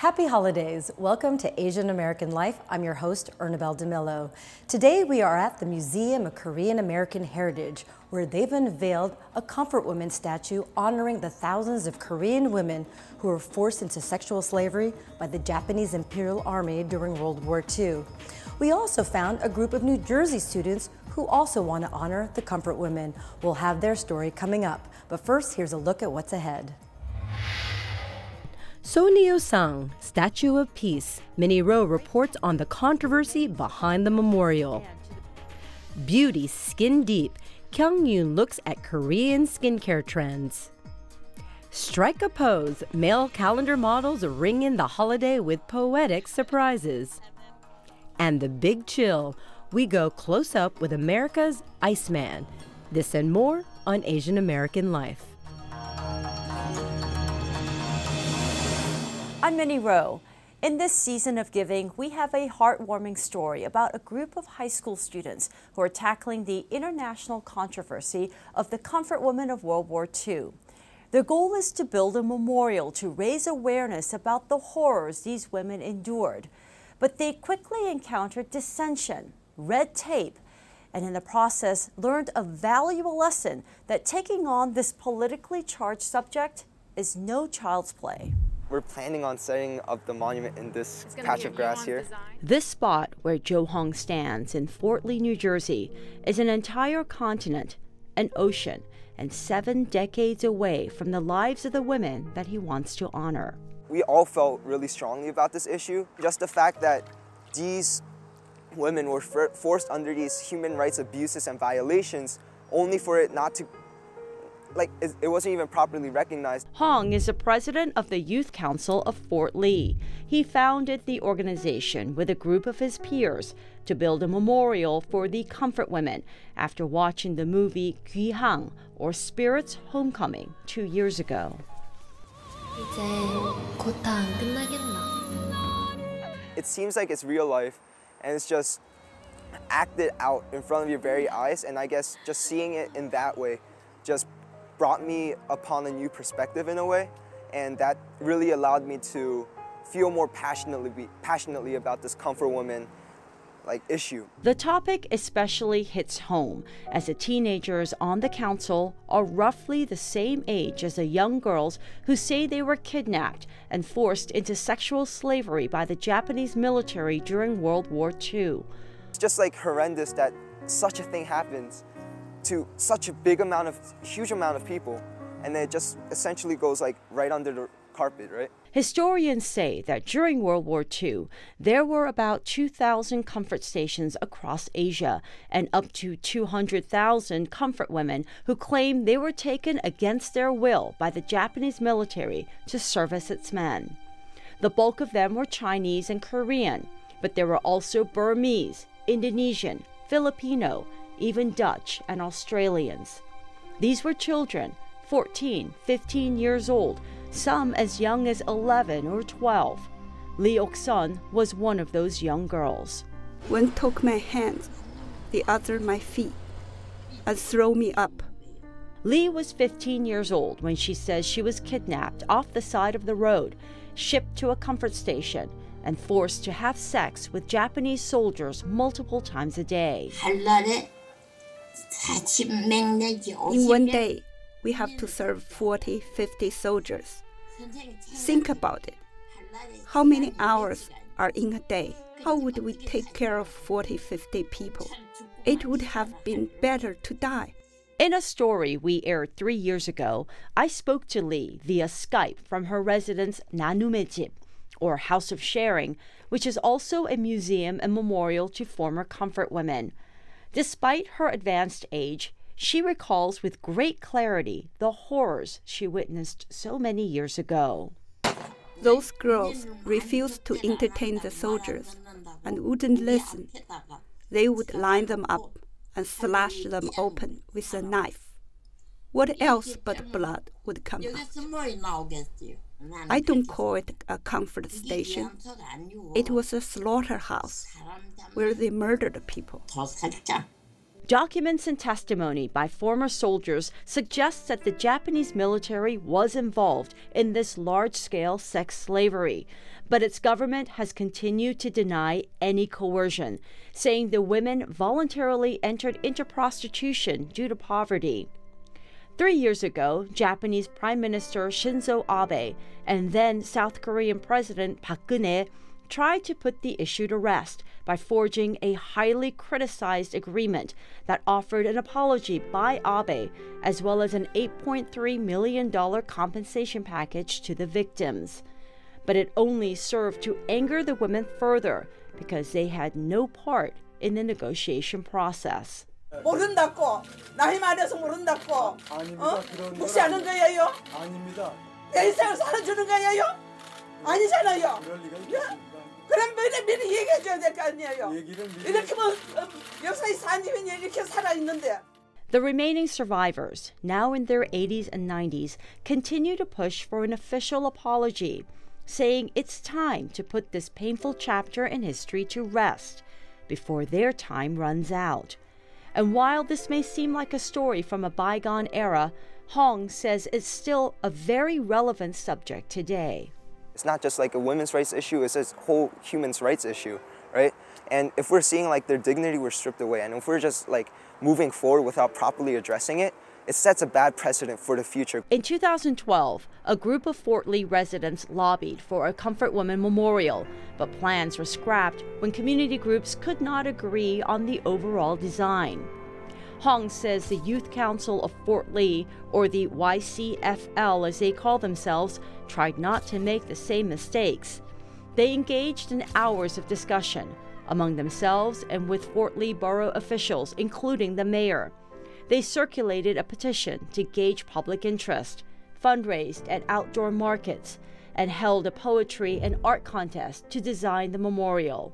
Happy holidays! Welcome to Asian American Life. I'm your host, Ernabelle DeMillo. Today we are at the Museum of Korean American Heritage, where they've unveiled a comfort woman statue honoring the thousands of Korean women who were forced into sexual slavery by the Japanese Imperial Army during World War II. We also found a group of New Jersey students who also want to honor the comfort women. We'll have their story coming up. But first, here's a look at what's ahead. Soneo-sang, Statue of Peace. Minnie Roh reports on the controversy behind the memorial. Beauty Skin Deep. Kyung Yoon looks at Korean skincare trends. Strike a pose. Male calendar models ring in the holiday with poetic surprises. And the Big Chill. We go close up with America's Iceman. This and more on Asian American Life. I'm Minnie Roh. In this season of giving, we have a heartwarming story about a group of high school students who are tackling the international controversy of the comfort women of World War II. Their goal is to build a memorial to raise awareness about the horrors these women endured. But they quickly encountered dissension, red tape, and in the process learned a valuable lesson that taking on this politically charged subject is no child's play. We're planning on setting up the monument in this patch of grass here. This spot where Jo Hong stands in Fort Lee, New Jersey, is an entire continent, an ocean, and 7 decades away from the lives of the women that he wants to honor. We all felt really strongly about this issue. Just the fact that these women were forced under these human rights abuses and violations only for it not to, it wasn't even properly recognized. Hong is the president of the Youth Council of Fort Lee. He founded the organization with a group of his peers to build a memorial for the comfort women after watching the movie 귀향, or Spirit's Homecoming, 2 years ago. It seems like it's real life and it's just acted out in front of your very eyes, and I guess just seeing it in that way just brought me upon a new perspective in a way, and that really allowed me to feel more passionately about this comfort woman issue. The topic especially hits home as the teenagers on the council are roughly the same age as the young girls who say they were kidnapped and forced into sexual slavery by the Japanese military during World War II. It's just horrendous that such a thing happens to such a huge amount of people, and then it just essentially goes right under the carpet, right? Historians say that during World War II, there were about 2,000 comfort stations across Asia and up to 200,000 comfort women who claim they were taken against their will by the Japanese military to service its men. The bulk of them were Chinese and Korean, but there were also Burmese, Indonesian, Filipino, even Dutch and Australians. These were children, 14, 15 years old, some as young as 11 or 12. Lee Ok-sun was one of those young girls. One took my hands, the other my feet, and threw me up. Lee was 15 years old when she says she was kidnapped off the side of the road, shipped to a comfort station, and forced to have sex with Japanese soldiers multiple times a day. In one day, we have to serve 40, 50 soldiers. Think about it. How many hours are in a day? How would we take care of 40, 50 people? It would have been better to die. In a story we aired 3 years ago, I spoke to Lee via Skype from her residence 나눔의 집, or House of Sharing, which is also a museum and memorial to former comfort women. Despite her advanced age, she recalls with great clarity the horrors she witnessed so many years ago. Those girls refused to entertain the soldiers and wouldn't listen. They would line them up and slash them open with a knife. What else but blood would come out? I don't call it a comfort station. It was a slaughterhouse where they murdered people. Documents and testimony by former soldiers suggests that the Japanese military was involved in this large-scale sex slavery, but its government has continued to deny any coercion, saying the women voluntarily entered into prostitution due to poverty. 3 years ago, Japanese Prime Minister Shinzo Abe and then South Korean President Park Geun-hye tried to put the issue to rest by forging a highly criticized agreement that offered an apology by Abe as well as an $8.3 million compensation package to the victims. But it only served to anger the women further because they had no part in the negotiation process. 모른다고 나이 많아서 모른다고 묵시하는 거예요? 아닙니다. 내 인생을 살아주는 거예요? 아니잖아요. 그럼 미리 얘기해줘야 될 거 아니에요. 이렇게 뭐 역사의 산지민이 이렇게 살아있는데. The remaining survivors, now in their 80s and 90s, continue to push for an official apology, saying it's time to put this painful chapter in history to rest before their time runs out. And while this may seem like a story from a bygone era, Hong says it's still a very relevant subject today. It's not just like a women's rights issue, it's a whole human rights issue, right? And if we're seeing like their dignity were stripped away, and if we're just like moving forward without properly addressing it, it sets a bad precedent for the future. In 2012, a group of Fort Lee residents lobbied for a Comfort Woman memorial, but plans were scrapped when community groups could not agree on the overall design. Hong says the Youth Council of Fort Lee, or the YCFL as they call themselves, tried not to make the same mistakes. They engaged in hours of discussion among themselves and with Fort Lee borough officials, including the mayor. They circulated a petition to gauge public interest, fundraised at outdoor markets, and held a poetry and art contest to design the memorial.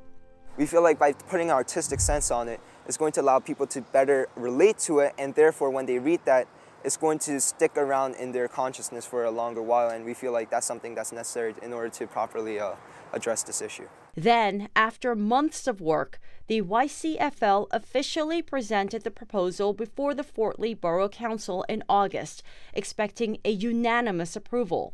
We feel like by putting an artistic sense on it, it's going to allow people to better relate to it, and therefore when they read that, it's going to stick around in their consciousness for a longer while, and we feel like that's something that's necessary in order to properly address this issue. Then, after months of work, the YCFL officially presented the proposal before the Fort Lee Borough Council in August, expecting a unanimous approval.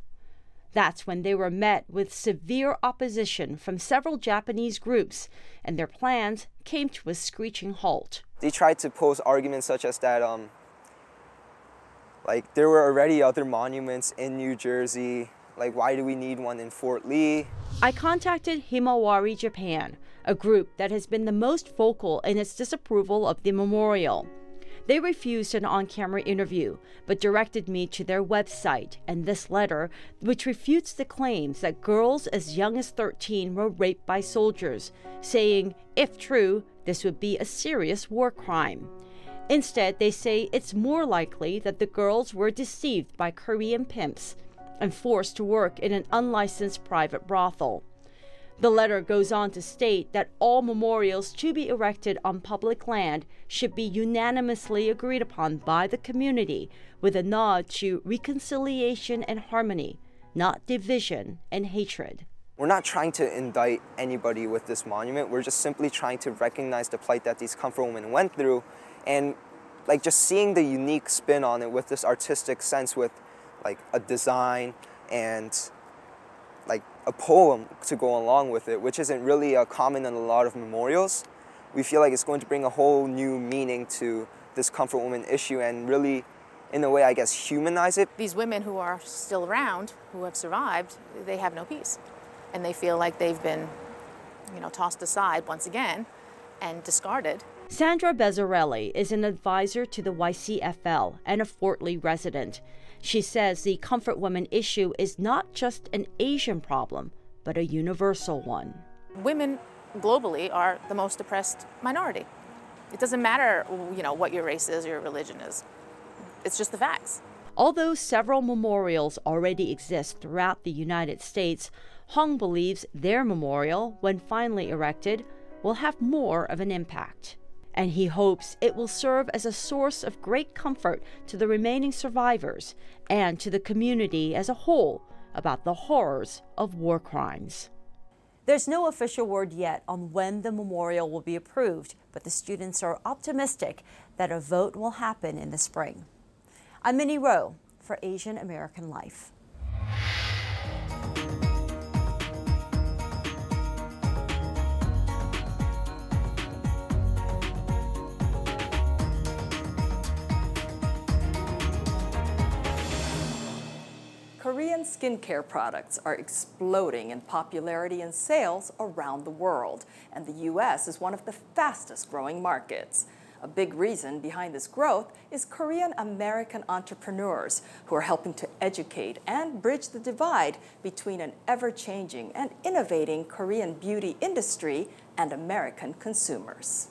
That's when they were met with severe opposition from several Japanese groups, and their plans came to a screeching halt. They tried to pose arguments such as that, like there were already other monuments in New Jersey, like why do we need one in Fort Lee? I contacted Himawari Japan, a group that has been the most vocal in its disapproval of the memorial. They refused an on-camera interview, but directed me to their website and this letter, which refutes the claims that girls as young as 13 were raped by soldiers, saying, if true, this would be a serious war crime. Instead, they say it's more likely that the girls were deceived by Korean pimps and forced to work in an unlicensed private brothel. The letter goes on to state that all memorials to be erected on public land should be unanimously agreed upon by the community, with a nod to reconciliation and harmony, not division and hatred. We're not trying to indict anybody with this monument. We're just simply trying to recognize the plight that these comfort women went through, and like just seeing the unique spin on it with this artistic sense, with like a design and like a poem to go along with it, which isn't really common in a lot of memorials. We feel like it's going to bring a whole new meaning to this comfort woman issue and really, in a way, I guess, humanize it. These women who are still around, who have survived, they have no peace. And they feel like they've been, tossed aside once again and discarded. Sandra Bezzarelli is an advisor to the YCFL and a Fort Lee resident. She says the comfort woman issue is not just an Asian problem, but a universal one. Women globally are the most oppressed minority. It doesn't matter, what your race is or your religion is. It's just the facts. Although several memorials already exist throughout the United States, Hong believes their memorial, when finally erected, will have more of an impact. And he hopes it will serve as a source of great comfort to the remaining survivors and to the community as a whole about the horrors of war crimes. There's no official word yet on when the memorial will be approved, but the students are optimistic that a vote will happen in the spring. I'm Minnie Roh for Asian American Life. Korean skincare products are exploding in popularity and sales around the world, and the U.S. is one of the fastest growing markets. A big reason behind this growth is Korean American entrepreneurs who are helping to educate and bridge the divide between an ever-changing and innovating Korean beauty industry and American consumers.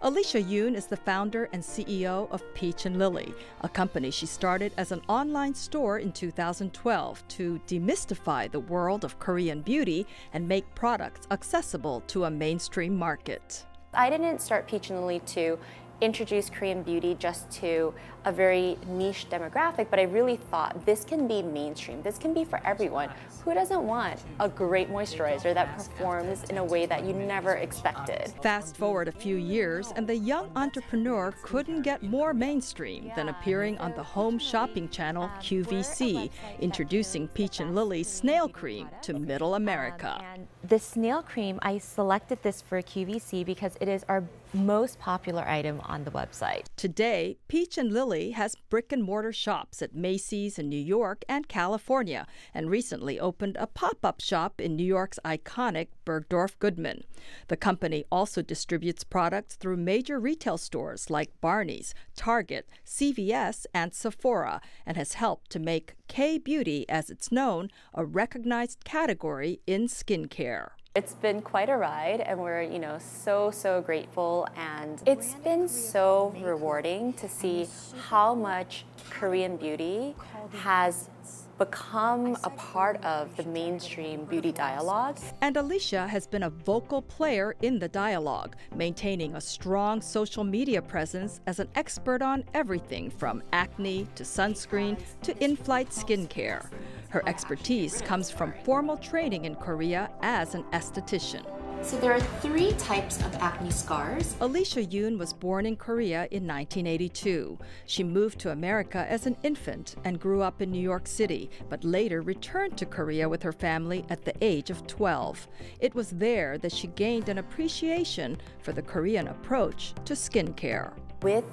Alicia Yoon is the founder and CEO of Peach & Lily, a company she started as an online store in 2012 to demystify the world of Korean beauty and make products accessible to a mainstream market. I didn't start Peach & Lily to introduce Korean beauty just to a very niche demographic, but I really thought this can be mainstream. This can be for everyone. Who doesn't want a great moisturizer that performs in a way that you never expected? Fast forward a few years, and the young entrepreneur couldn't get more mainstream than appearing on the home shopping channel QVC, introducing Peach & Lily's snail cream to Middle America. And the snail cream, I selected this for QVC because it is our most popular item on the website. Today, Peach & Lily has brick-and-mortar shops at Macy's in New York and California, and recently opened a pop-up shop in New York's iconic Bergdorf Goodman. The company also distributes products through major retail stores like Barney's, Target, CVS, and Sephora, and has helped to make K-beauty, as it's known, a recognized category in skincare. It's been quite a ride, and we're, so grateful, and it's been so rewarding to see how much Korean beauty has become a part of the mainstream beauty dialogue. And Alicia has been a vocal player in the dialogue, maintaining a strong social media presence as an expert on everything from acne to sunscreen to in-flight skincare. Her expertise comes from formal training in Korea as an esthetician. So there are 3 types of acne scars. Alicia Yoon was born in Korea in 1982. She moved to America as an infant and grew up in New York City, but later returned to Korea with her family at the age of 12. It was there that she gained an appreciation for the Korean approach to skincare. With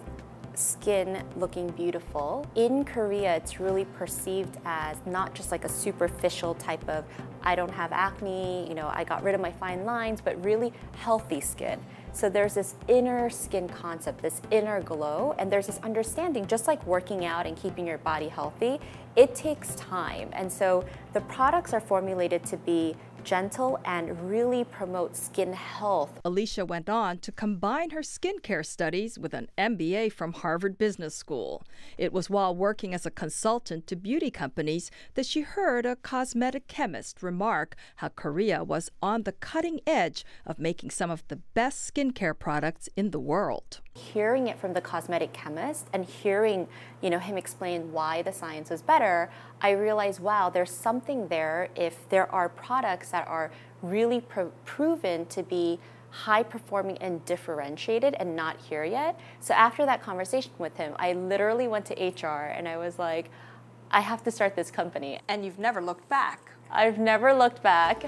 skin looking beautiful, in Korea it's really perceived as not just like a superficial type of I don't have acne, I got rid of my fine lines, but really healthy skin. So there's this inner skin concept, this inner glow, and there's this understanding, just like working out and keeping your body healthy, it takes time. And so the products are formulated to be gentle and really promote skin health. Alicia went on to combine her skincare studies with an MBA from Harvard Business School. It was while working as a consultant to beauty companies that she heard a cosmetic chemist remark how Korea was on the cutting edge of making some of the best skincare products in the world. Hearing it from the cosmetic chemist and hearing, him explain why the science was better, I realized, wow, there's something there if there are products that are really proven to be high performing and differentiated and not here yet. So after that conversation with him, I literally went to HR and I was like, I have to start this company. And you've never looked back. I've never looked back.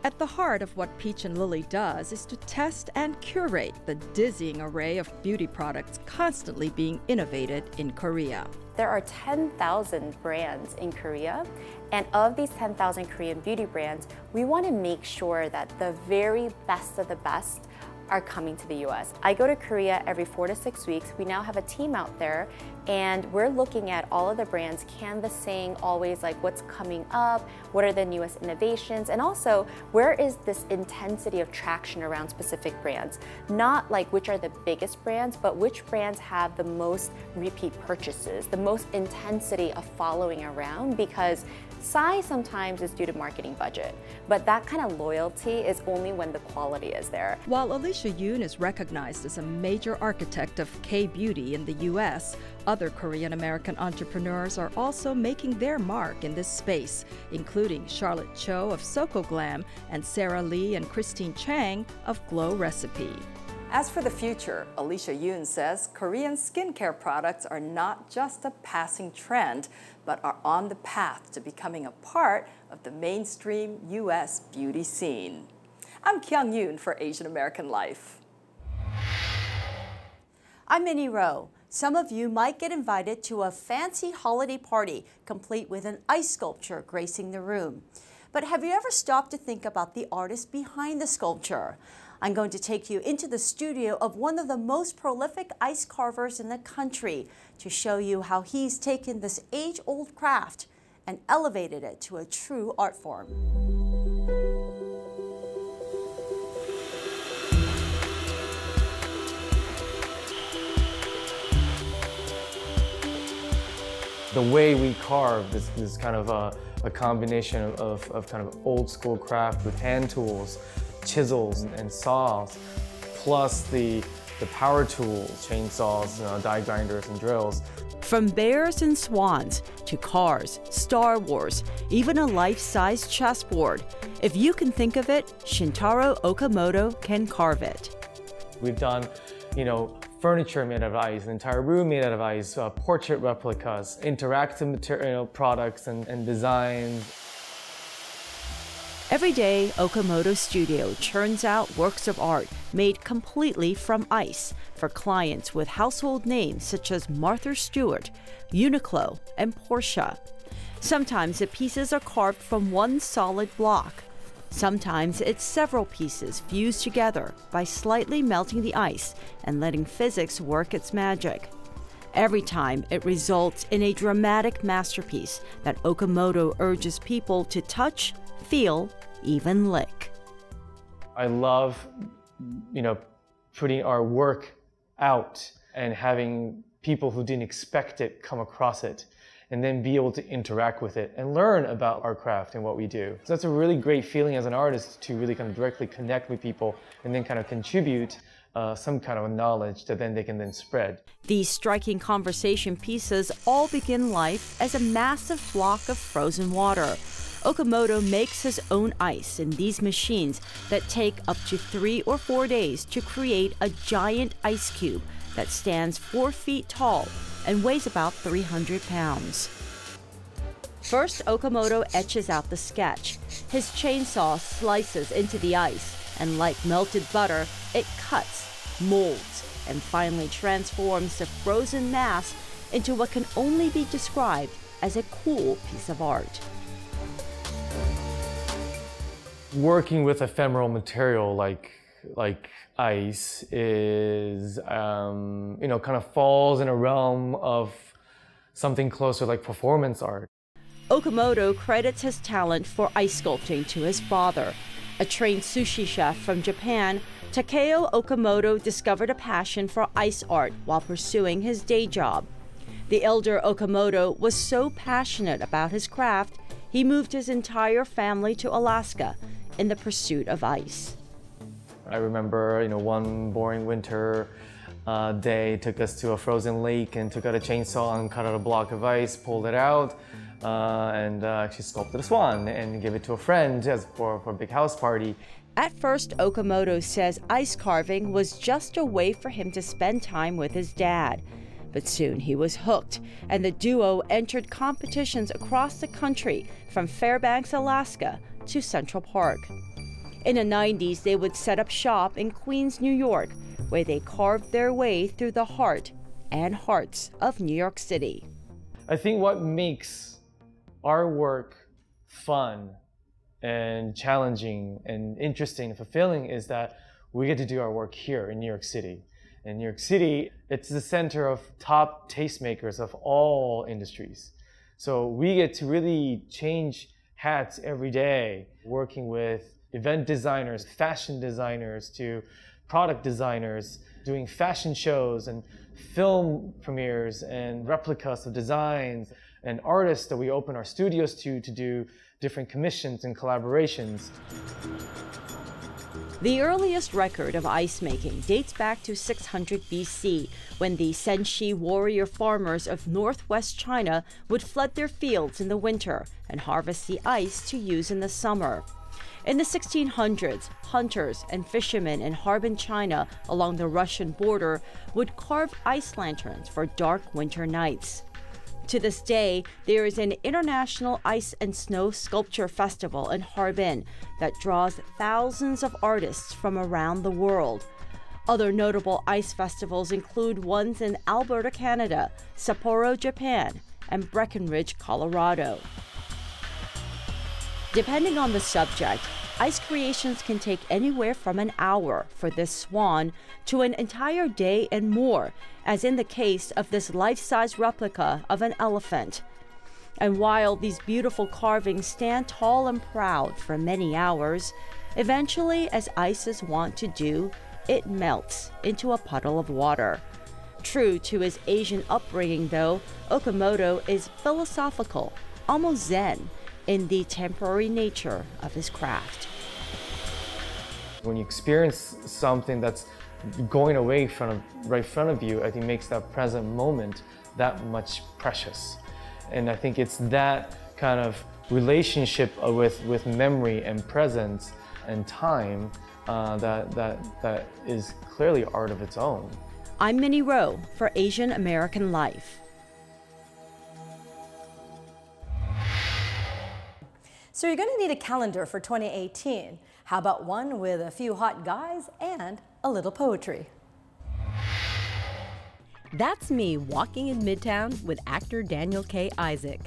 At the heart of what Peach & Lily does is to test and curate the dizzying array of beauty products constantly being innovated in Korea. There are 10,000 brands in Korea, and of these 10,000 Korean beauty brands, we want to make sure that the very best of the best are coming to the US. I go to Korea every 4 to 6 weeks. We now have a team out there, and we're looking at all of the brands, canvassing always like what's coming up, what are the newest innovations, and also where is this intensity of traction around specific brands. Not like which are the biggest brands, but which brands have the most repeat purchases, the most intensity of following around, because size sometimes is due to marketing budget, but that kind of loyalty is only when the quality is there. While Alicia Yoon is recognized as a major architect of K-beauty in the US, other Korean American entrepreneurs are also making their mark in this space, including Charlotte Cho of Soko Glam and Sarah Lee and Christine Chang of Glow Recipe. As for the future, Alicia Yoon says Korean skincare products are not just a passing trend, but are on the path to becoming a part of the mainstream U.S. beauty scene. I'm Kyung Yoon for Asian American Life. I'm Minnie Roh. Some of you might get invited to a fancy holiday party complete with an ice sculpture gracing the room. But have you ever stopped to think about the artist behind the sculpture? I'm going to take you into the studio of one of the most prolific ice carvers in the country to show you how he's taken this age-old craft and elevated it to a true art form. The way we carve is kind of a combination of kind of old school craft with hand tools, chisels and saws, plus the power tools, chainsaws, die grinders and drills. From bears and swans to cars, Star Wars, even a life-size chessboard. If you can think of it, Shintaro Okamoto can carve it. We've done, furniture made out of ice, an entire room made out of ice, portrait replicas, interactive material products and designs. Every day, Okamoto Studio churns out works of art made completely from ice for clients with household names such as Martha Stewart, Uniqlo, and Porsche. Sometimes the pieces are carved from one solid block. Sometimes it's several pieces fused together by slightly melting the ice and letting physics work its magic. Every time, it results in a dramatic masterpiece that Okamoto urges people to touch, feel, even lick. I love, putting our work out and having people who didn't expect it come across it, and then be able to interact with it and learn about our craft and what we do. So that's a really great feeling as an artist, to really kind of directly connect with people and then kind of contribute some kind of knowledge that then they can then spread. These striking conversation pieces all begin life as a massive block of frozen water. Okamoto makes his own ice in these machines that take up to 3 or 4 days to create a giant ice cube that stands 4 feet tall and weighs about 300 pounds. First, Okamoto etches out the sketch. His chainsaw slices into the ice, and like melted butter, it cuts, molds, and finally transforms the frozen mass into what can only be described as a cool piece of art. Working with ephemeral material like ice is, kind of falls in a realm of something closer like performance art. Okamoto credits his talent for ice sculpting to his father. A trained sushi chef from Japan, Takeo Okamoto discovered a passion for ice art while pursuing his day job. The elder Okamoto was so passionate about his craft, he moved his entire family to Alaska in the pursuit of ice. I remember, one boring winter day, took us to a frozen lake and took out a chainsaw and cut out a block of ice, pulled it out, and actually sculpted a swan and gave it to a friend for a big house party. At first, Okamoto says ice carving was just a way for him to spend time with his dad. But soon he was hooked, and the duo entered competitions across the country, from Fairbanks, Alaska to Central Park. In the 90s, they would set up shop in Queens, New York, where they carved their way through the heart and hearts of New York City. I think what makes our work fun and challenging and interesting and fulfilling is that we get to do our work here in New York City. In New York City, it's the center of top tastemakers of all industries. So we get to really change hats every day, working with event designers, fashion designers, to product designers, doing fashion shows and film premieres and replicas of designs, and artists that we open our studios to do different commissions and collaborations. The earliest record of ice making dates back to 600 BC, when the Senshi warrior farmers of northwest China would flood their fields in the winter and harvest the ice to use in the summer. In the 1600s, hunters and fishermen in Harbin, China, along the Russian border, would carve ice lanterns for dark winter nights. To this day, there is an international ice and snow sculpture festival in Harbin that draws thousands of artists from around the world. Other notable ice festivals include ones in Alberta, Canada, Sapporo, Japan, and Breckenridge, Colorado. Depending on the subject, ice creations can take anywhere from an hour for this swan to an entire day and more, as in the case of this life-size replica of an elephant. And while these beautiful carvings stand tall and proud for many hours, eventually, as ices want to do, it melts into a puddle of water. True to his Asian upbringing, though, Okamoto is philosophical, almost zen, in the temporary nature of his craft. When you experience something that's going away right in front of you, I think makes that present moment that much precious. And I think it's that kind of relationship with memory and presence and time that is clearly art of its own. I'm Minnie Roh for Asian American Life. So you're going to need a calendar for 2018. How about one with a few hot guys and a little poetry? That's me walking in Midtown with actor Daniel K. Isaac.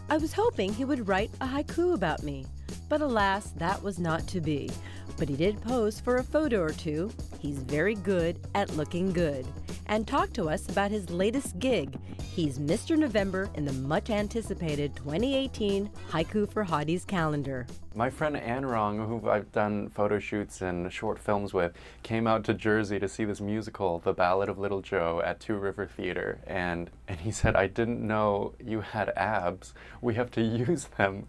I was hoping he would write a haiku about me, but alas, that was not to be. But he did pose for a photo or two. He's very good at looking good. And talk to us about his latest gig. He's Mr. November in the much-anticipated 2018 Haiku for Hotties calendar. My friend Ann Rong, who I've done photo shoots and short films with, came out to Jersey to see this musical, The Ballad of Little Joe, at Two River Theater. And he said, "I didn't know you had abs. We have to use them."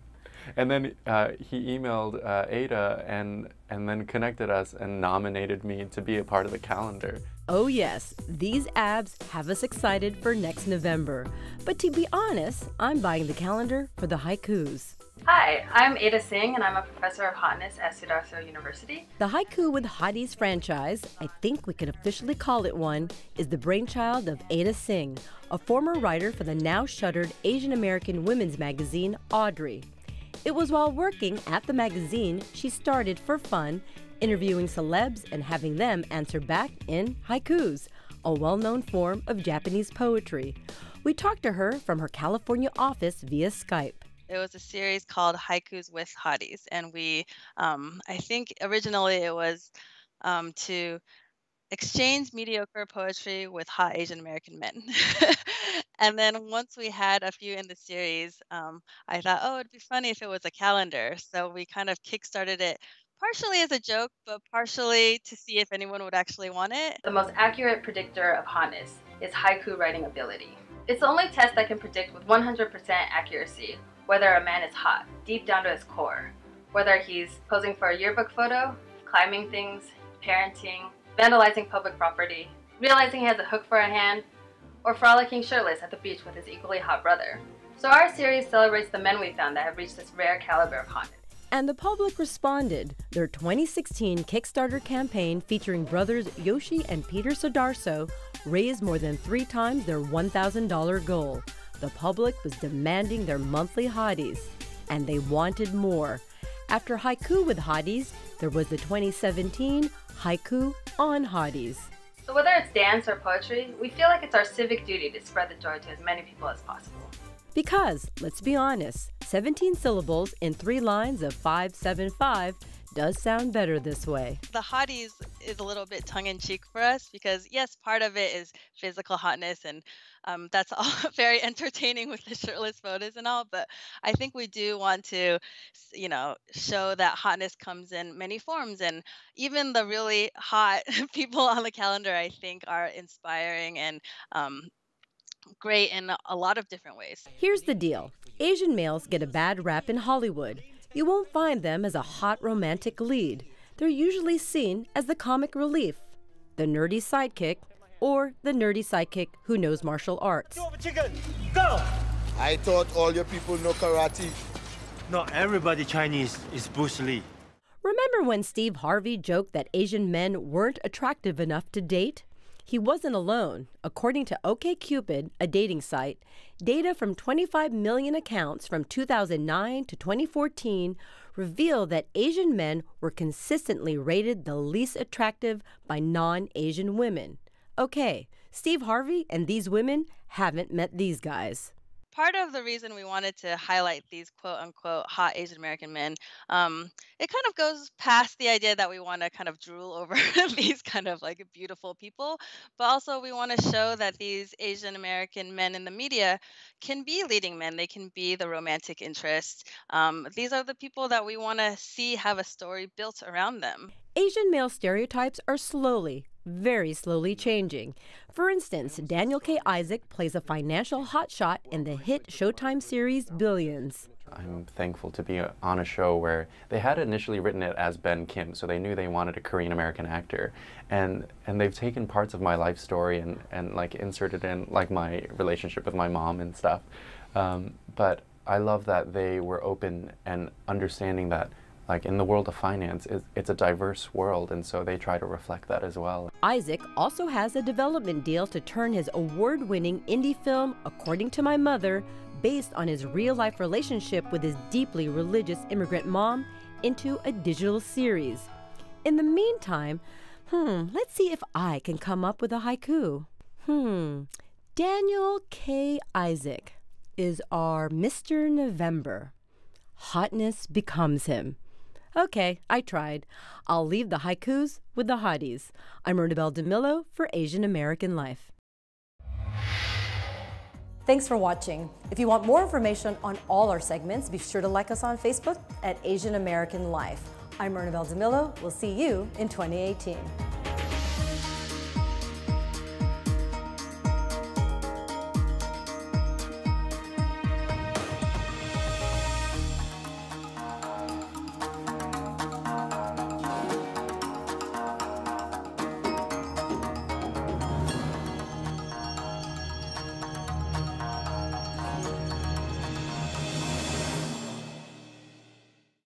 And then he emailed Ada and then connected us and nominated me to be a part of the calendar. Oh yes, these abs have us excited for next November. But to be honest, I'm buying the calendar for the haikus. Hi, I'm Ada Singh and I'm a professor of hotness at Sudarso University. The Haiku with Hotties franchise, I think we could officially call it one, is the brainchild of Ada Singh, a former writer for the now shuttered Asian American women's magazine, Audrey. It was while working at the magazine she started for fun, interviewing celebs and having them answer back in haikus, a well-known form of Japanese poetry. We talked to her from her California office via Skype. It was a series called Haikus with Hotties, and we, I think originally it was to exchange mediocre poetry with hot Asian American men. And then once we had a few in the series, I thought, oh, it'd be funny if it was a calendar. So we kind of kickstarted it partially as a joke, but partially to see if anyone would actually want it. The most accurate predictor of hotness is haiku writing ability. It's the only test that can predict with 100% accuracy whether a man is hot, deep down to his core. Whether he's posing for a yearbook photo, climbing things, parenting, vandalizing public property, realizing he has a hook for a hand, or frolicking shirtless at the beach with his equally hot brother. So our series celebrates the men we found that have reached this rare caliber of hotness. And the public responded. Their 2016 Kickstarter campaign featuring brothers Yoshi and Peter Sudarso raised more than 3 times their $1,000 goal. The public was demanding their monthly hotties, and they wanted more. After Haiku with Hotties, there was the 2017 Haiku on Hotties. So whether it's dance or poetry, we feel like it's our civic duty to spread the joy to as many people as possible. Because, let's be honest, 17 syllables in 3 lines of 575 does sound better this way. The Hotties is a little bit tongue-in-cheek for us because, yes, part of it is physical hotness, and that's all very entertaining with the shirtless photos and all, but I think we do want to, you know, show that hotness comes in many forms, and even the really hot people on the calendar, I think, are inspiring and great in a lot of different ways. Here's the deal. Asian males get a bad rap in Hollywood. You won't find them as a hot romantic lead. they're usually seen as the comic relief, the nerdy sidekick, or the nerdy sidekick who knows martial arts. Go! I thought all your people know karate. Not everybody Chinese is Bruce Lee. Remember when Steve Harvey joked that Asian men weren't attractive enough to date? He wasn't alone. According to OkCupid, a dating site, data from 25 million accounts from 2009 to 2014 reveal that Asian men were consistently rated the least attractive by non-Asian women. Okay, Steve Harvey and these women haven't met these guys. Part of the reason we wanted to highlight these quote-unquote hot Asian American men, it kind of goes past the idea that we want to kind of drool over these kind of like beautiful people, but also we want to show that these Asian American men in the media can be leading men. They can be the romantic interest. These are the people that we want to see have a story built around them. Asian male stereotypes are very slowly changing. For instance, Daniel K. Isaac plays a financial hotshot in the hit Showtime series Billions. I'm thankful to be on a show where they had initially written it as Ben Kim, so they knew they wanted a Korean American actor, and they've taken parts of my life story and like inserted in like my relationship with my mom and stuff. But I love that they were open and understanding that like in the world of finance, it's a diverse world, and so they try to reflect that as well. Isaac also has a development deal to turn his award-winning indie film, According to My Mother, based on his real-life relationship with his deeply religious immigrant mom, into a digital series. In the meantime, let's see if I can come up with a haiku. Daniel K. Isaac is our Mr. November. Hotness becomes him. Okay, I tried. I'll leave the haikus with the hotties. I'm Ernabelle DeMillo for Asian American Life. Thanks for watching. If you want more information on all our segments, be sure to like us on Facebook at Asian American Life. I'm Ernabelle DeMillo. We'll see you in 2018.